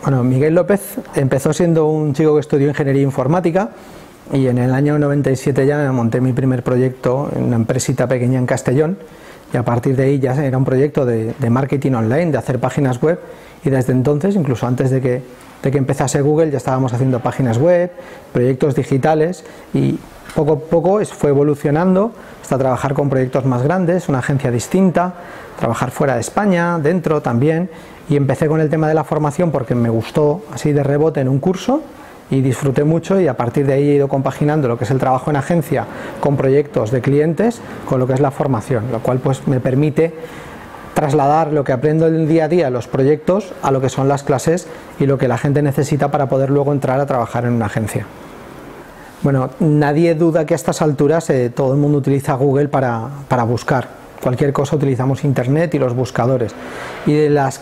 Bueno, Miguel López empezó siendo un chico que estudió ingeniería informática y en el año 97 ya monté mi primer proyecto en una empresita pequeña en Castellón, y a partir de ahí ya era un proyecto de marketing online, de hacer páginas web, y desde entonces, incluso antes de que empezase Google, ya estábamos haciendo páginas web, proyectos digitales, y poco a poco fue evolucionando hasta trabajar con proyectos más grandes, una agencia distinta, trabajar fuera de España, dentro también, y empecé con el tema de la formación porque me gustó así de rebote en un curso y disfruté mucho, y a partir de ahí he ido compaginando lo que es el trabajo en agencia con proyectos de clientes con lo que es la formación, lo cual pues me permite trasladar lo que aprendo en el día a día en los proyectos a lo que son las clases y lo que la gente necesita para poder luego entrar a trabajar en una agencia. Bueno, nadie duda que a estas alturas todo el mundo utiliza Google para buscar. Cualquier cosa utilizamos Internet y los buscadores. Y de las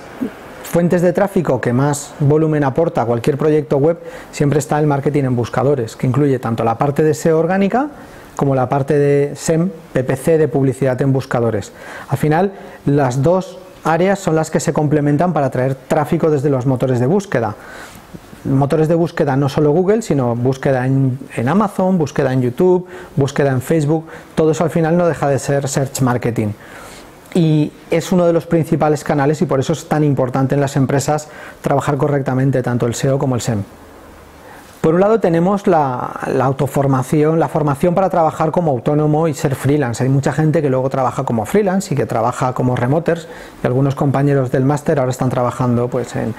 fuentes de tráfico que más volumen aporta a cualquier proyecto web, siempre está el marketing en buscadores, que incluye tanto la parte de SEO orgánica como la parte de SEM, PPC, de publicidad en buscadores. Al final, las dos áreas son las que se complementan para atraer tráfico desde los motores de búsqueda. Motores de búsqueda no solo Google, sino búsqueda en Amazon, búsqueda en YouTube, búsqueda en Facebook, todo eso al final no deja de ser search marketing. Y es uno de los principales canales, y por eso es tan importante en las empresas trabajar correctamente tanto el SEO como el SEM. Por un lado tenemos la autoformación, la formación para trabajar como autónomo y ser freelance. Hay mucha gente que luego trabaja como freelance y que trabaja como remoters, y algunos compañeros del máster ahora están trabajando pues en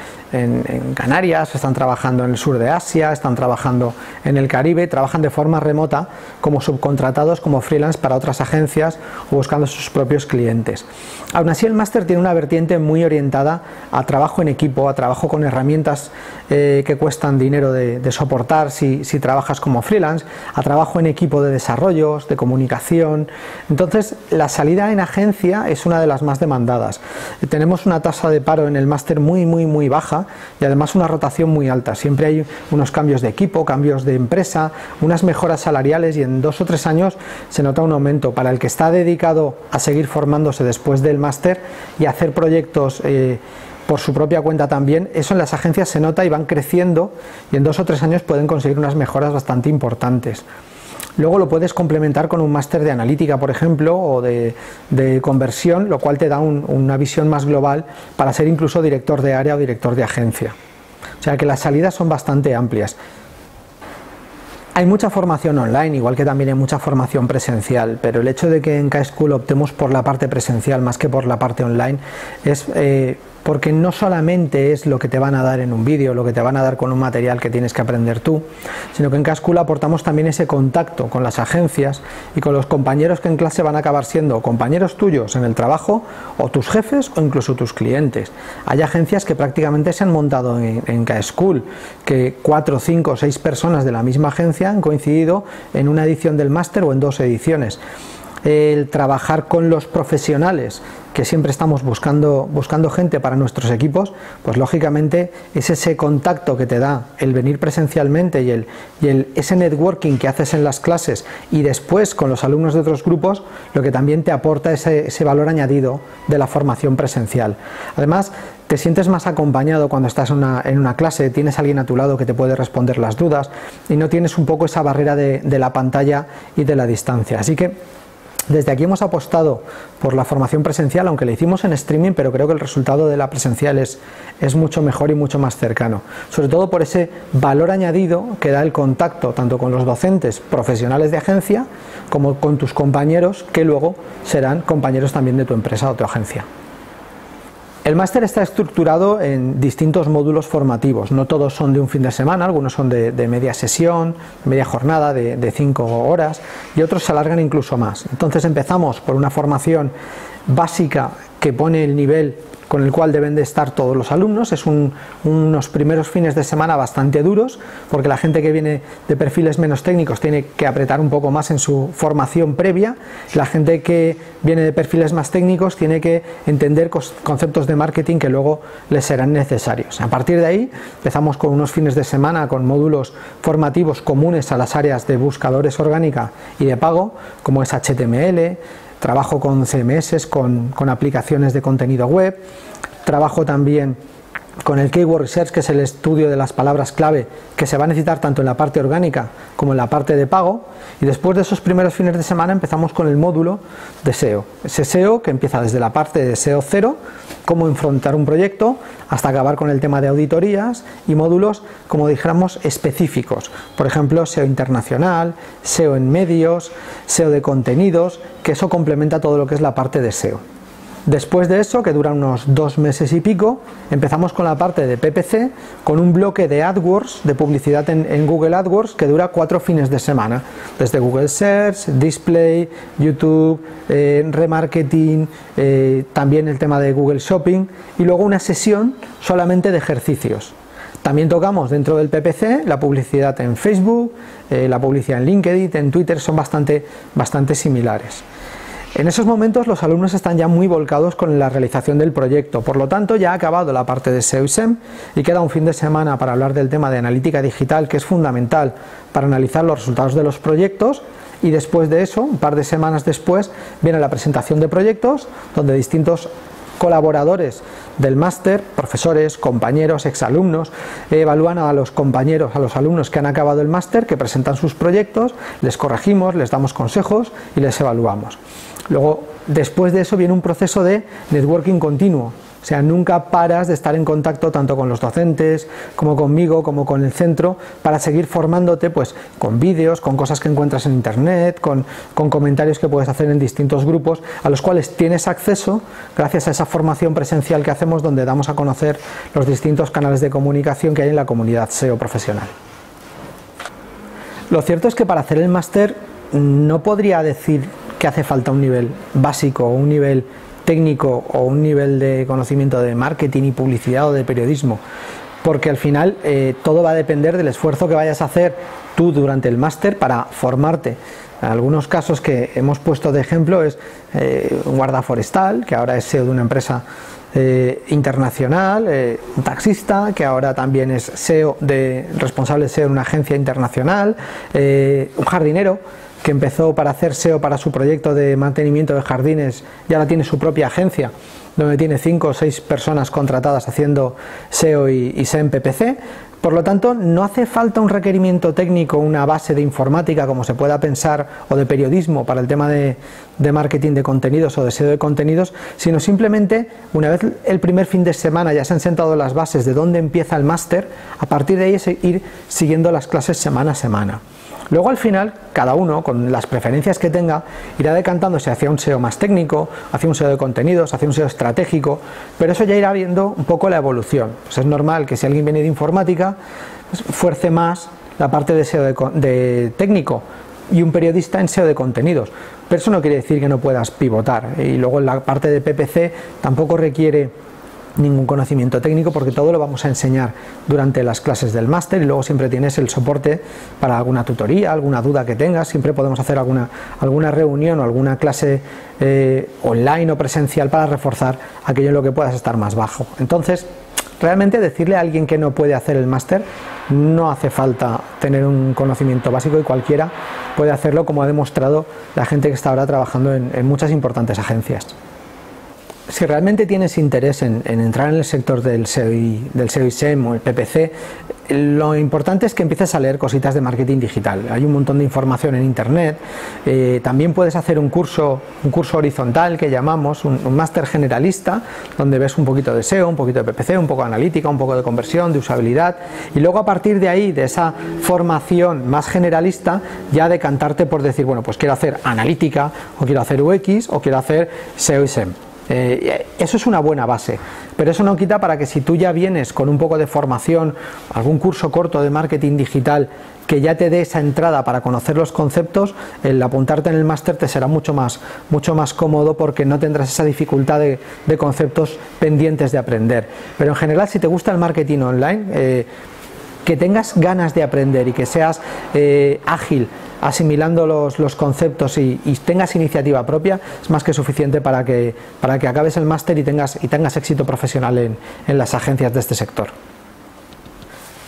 Canarias, están trabajando en el sur de Asia, están trabajando en el Caribe, trabajan de forma remota como subcontratados, como freelance para otras agencias o buscando sus propios clientes. Aún así, el máster tiene una vertiente muy orientada a trabajo en equipo, a trabajo con herramientas que cuestan dinero de soportar si trabajas como freelance, a trabajo en equipo de desarrollos, de comunicación. Entonces, la salida en agencia es una de las más demandadas. Tenemos una tasa de paro en el máster muy baja, y además una rotación muy alta. Siempre hay unos cambios de equipo, cambios de empresa, unas mejoras salariales, y en 2 o 3 años se nota un aumento. Para el que está dedicado a seguir formándose después del máster y hacer proyectos por su propia cuenta también, eso en las agencias se nota y van creciendo, y en 2 o 3 años pueden conseguir unas mejoras bastante importantes. Luego lo puedes complementar con un máster de analítica, por ejemplo, o de conversión, lo cual te da una visión más global para ser incluso director de área o director de agencia. O sea que las salidas son bastante amplias. Hay mucha formación online, igual que también hay mucha formación presencial, pero el hecho de que en K-School optemos por la parte presencial más que por la parte online es porque no solamente es lo que te van a dar en un vídeo, lo que te van a dar con un material que tienes que aprender tú, sino que en K-School aportamos también ese contacto con las agencias y con los compañeros que en clase van a acabar siendo compañeros tuyos en el trabajo, o tus jefes, o incluso tus clientes. Hay agencias que prácticamente se han montado en K-School, que 4, 5, 6 personas de la misma agencia han coincidido en una edición del máster o en 2 ediciones. El trabajar con los profesionales, que siempre estamos buscando gente para nuestros equipos, pues lógicamente es ese contacto que te da el venir presencialmente y ese networking que haces en las clases y después con los alumnos de otros grupos, lo que también te aporta ese valor añadido de la formación presencial. Además, te sientes más acompañado cuando estás en una clase, tienes a alguien a tu lado que te puede responder las dudas y no tienes un poco esa barrera de la pantalla y de la distancia. Así que desde aquí hemos apostado por la formación presencial, aunque la hicimos en streaming, pero creo que el resultado de la presencial es mucho mejor y mucho más cercano, sobre todo por ese valor añadido que da el contacto tanto con los docentes profesionales de agencia como con tus compañeros, que luego serán compañeros también de tu empresa o tu agencia. El máster está estructurado en distintos módulos formativos, no todos son de un fin de semana, algunos son de media sesión, media jornada, de 5 horas, y otros se alargan incluso más. Entonces empezamos por una formación básica que pone el nivel con el cual deben de estar todos los alumnos. Es unos primeros fines de semana bastante duros, porque la gente que viene de perfiles menos técnicos tiene que apretar un poco más en su formación previa, la gente que viene de perfiles más técnicos tiene que entender conceptos de marketing que luego les serán necesarios. A partir de ahí empezamos con unos fines de semana con módulos formativos comunes a las áreas de buscadores orgánica y de pago, como es HTML, trabajo con CMS, con aplicaciones de contenido web, trabajo también con el Keyword Research, que es el estudio de las palabras clave que se va a necesitar tanto en la parte orgánica como en la parte de pago, y después de esos primeros fines de semana empezamos con el módulo de SEO, ese SEO que empieza desde la parte de SEO 0, cómo enfrentar un proyecto, hasta acabar con el tema de auditorías y módulos, como dijéramos, específicos, por ejemplo SEO internacional, SEO en medios, SEO de contenidos, que eso complementa todo lo que es la parte de SEO. Después de eso, que dura unos 2 meses y pico, empezamos con la parte de PPC, con un bloque de AdWords, de publicidad en Google AdWords, que dura 4 fines de semana, desde Google Search, Display, YouTube, Remarketing, también el tema de Google Shopping, y luego una sesión solamente de ejercicios. También tocamos dentro del PPC la publicidad en Facebook, la publicidad en LinkedIn, en Twitter, son bastante similares. En esos momentos los alumnos están ya muy volcados con la realización del proyecto, por lo tanto ya ha acabado la parte de SEO y SEM y queda un fin de semana para hablar del tema de analítica digital, que es fundamental para analizar los resultados de los proyectos, y después de eso, un par de semanas después, viene la presentación de proyectos donde distintos colaboradores del máster, profesores, compañeros, exalumnos, evalúan a los compañeros, a los alumnos que han acabado el máster, que presentan sus proyectos, les corregimos, les damos consejos y les evaluamos. Luego, después de eso viene un proceso de networking continuo, o sea, nunca paras de estar en contacto tanto con los docentes, como conmigo, como con el centro, para seguir formándote pues con vídeos, con cosas que encuentras en internet, con comentarios que puedes hacer en distintos grupos, a los cuales tienes acceso gracias a esa formación presencial que hacemos, donde damos a conocer los distintos canales de comunicación que hay en la comunidad SEO profesional. Lo cierto es que para hacer el máster no podría decir que hace falta un nivel básico, un nivel técnico o un nivel de conocimiento de marketing y publicidad o de periodismo, porque al final todo va a depender del esfuerzo que vayas a hacer tú durante el máster para formarte. Algunos casos que hemos puesto de ejemplo es un guarda forestal, que ahora es SEO de una empresa internacional, un taxista, que ahora también es SEO responsable de SEO de una agencia internacional, un jardinero, que empezó para hacer SEO para su proyecto de mantenimiento de jardines, y ahora tiene su propia agencia, donde tiene 5 o 6 personas contratadas haciendo SEO y SEM PPC. Por lo tanto, no hace falta un requerimiento técnico, una base de informática como se pueda pensar, o de periodismo para el tema de marketing de contenidos o de SEO de contenidos, sino simplemente, una vez el primer fin de semana ya se han sentado las bases de dónde empieza el máster, a partir de ahí es ir siguiendo las clases semana a semana. Luego al final, cada uno, con las preferencias que tenga, irá decantándose hacia un SEO más técnico, hacia un SEO de contenidos, hacia un SEO estratégico, pero eso ya irá viendo un poco la evolución. Pues es normal que si alguien viene de informática, pues fuerce más la parte de SEO de técnico, y un periodista en SEO de contenidos, pero eso no quiere decir que no puedas pivotar. Y luego en la parte de PPC tampoco requiere ningún conocimiento técnico, porque todo lo vamos a enseñar durante las clases del máster, y luego siempre tienes el soporte para alguna tutoría, alguna duda que tengas. Siempre podemos hacer alguna reunión o alguna clase online o presencial para reforzar aquello en lo que puedas estar más bajo. Entonces, realmente decirle a alguien que no puede hacer el máster, no hace falta tener un conocimiento básico, y cualquiera puede hacerlo, como ha demostrado la gente que está ahora trabajando en muchas importantes agencias. Si realmente tienes interés en entrar en el sector del SEO y SEM o el PPC, lo importante es que empieces a leer cositas de marketing digital. Hay un montón de información en internet. También puedes hacer un curso horizontal que llamamos un máster generalista, donde ves un poquito de SEO, un poquito de PPC, un poco de analítica, un poco de conversión, de usabilidad, y luego a partir de ahí, de esa formación más generalista, ya decantarte por decir, bueno, pues quiero hacer analítica, o quiero hacer UX, o quiero hacer SEO y SEM. Eso es una buena base, pero eso no quita para que, si tú ya vienes con un poco de formación, algún curso corto de marketing digital que ya te dé esa entrada para conocer los conceptos, el apuntarte en el máster te será mucho más cómodo, porque no tendrás esa dificultad de conceptos pendientes de aprender. Pero en general, si te gusta el marketing online, que tengas ganas de aprender y que seas ágil asimilando los conceptos y tengas iniciativa propia, es más que suficiente para que acabes el máster y tengas éxito profesional en las agencias de este sector.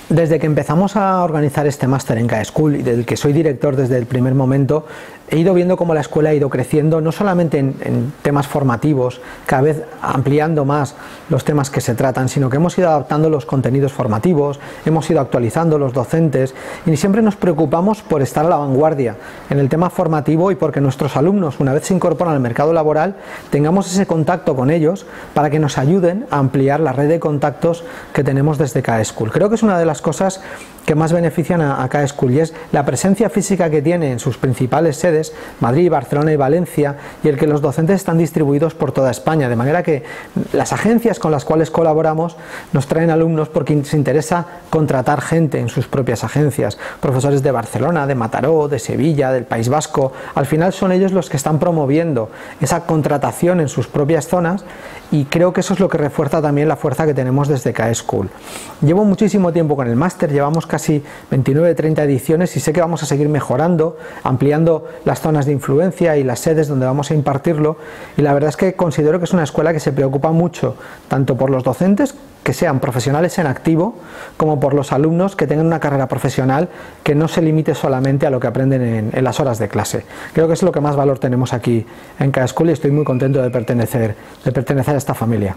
Desde que empezamos a organizar este máster en K-School y del que soy director desde el primer momento, he ido viendo cómo la escuela ha ido creciendo, no solamente en temas formativos, cada vez ampliando más los temas que se tratan, sino que hemos ido adaptando los contenidos formativos, hemos ido actualizando los docentes y siempre nos preocupamos por estar a la vanguardia en el tema formativo y porque nuestros alumnos, una vez se incorporan al mercado laboral, tengamos ese contacto con ellos para que nos ayuden a ampliar la red de contactos que tenemos desde K-School. Creo que es una de las cosas que más benefician a K-School y es la presencia física que tiene en sus principales sedes, Madrid, Barcelona y Valencia, y el que los docentes están distribuidos por toda España, de manera que las agencias con las cuales colaboramos nos traen alumnos porque les interesa contratar gente en sus propias agencias, profesores de Barcelona, de Mataró, de Sevilla, del País Vasco. Al final son ellos los que están promoviendo esa contratación en sus propias zonas y creo que eso es lo que refuerza también la fuerza que tenemos desde K-School. Llevo muchísimo tiempo con el máster, llevamos casi 29-30 ediciones y sé que vamos a seguir mejorando, ampliando las zonas de influencia y las sedes donde vamos a impartirlo, y la verdad es que considero que es una escuela que se preocupa mucho tanto por los docentes que sean profesionales en activo como por los alumnos que tengan una carrera profesional que no se limite solamente a lo que aprenden en las horas de clase. Creo que es lo que más valor tenemos aquí en K-School y estoy muy contento de pertenecer a esta familia.